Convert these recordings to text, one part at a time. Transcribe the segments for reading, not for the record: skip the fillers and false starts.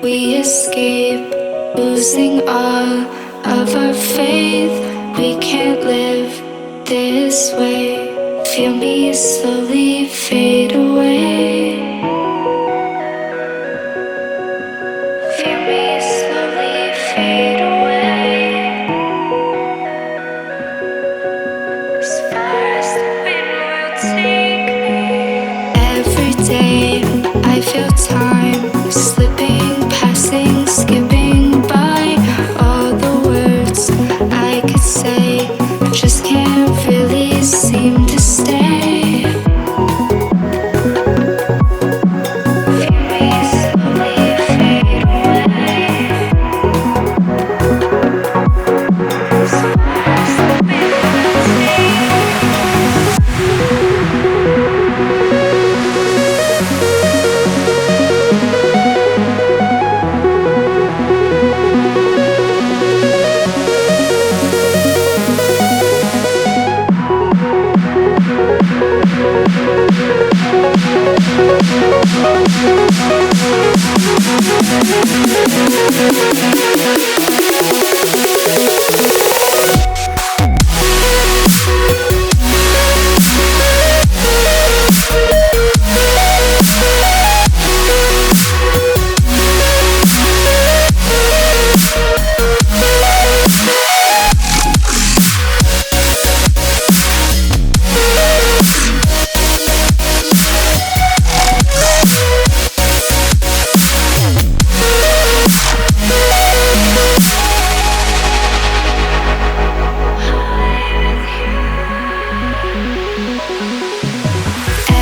we escape, losing all of our faith. We can't live this way. Feel me slowly fade away. Feel me slowly fade away. As far as the wind will take me. Every day I feel time slipping, passing, skipping by. All the words I could say just can't really seem to stay. Feel me slowly fade away. As far as the wind will take me.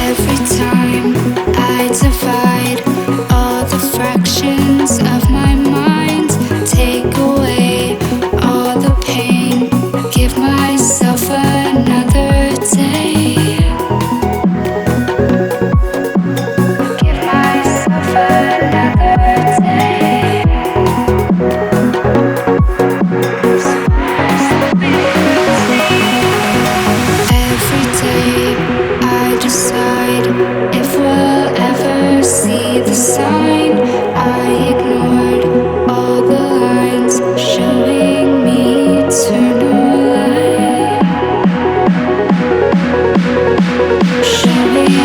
Every time I divide all the fractions of my mind, take away all the pain, give myself another day. Give myself another day. As far as the wind will take me. Every day I decide if we'll ever see the sign. I ignored all the lines showing me eternal light. Showing me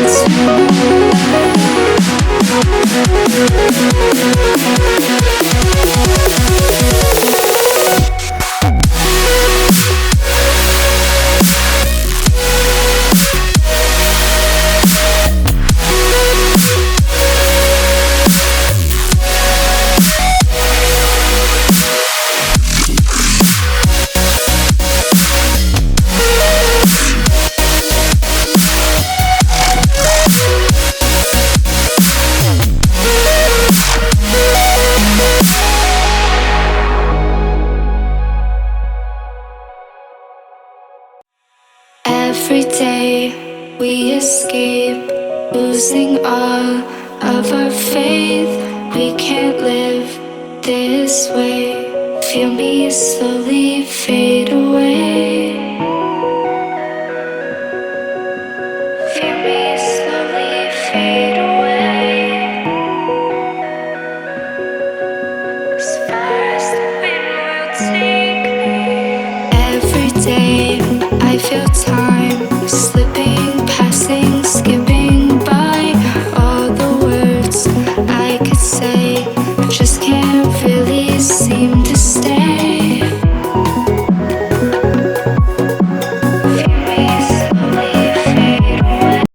eternal light. Every day we escape, losing all of our faith. We can't live this way. Feel me slowly fade away. Feel me slowly fade away. As far as the wind will take me. Every day I feel time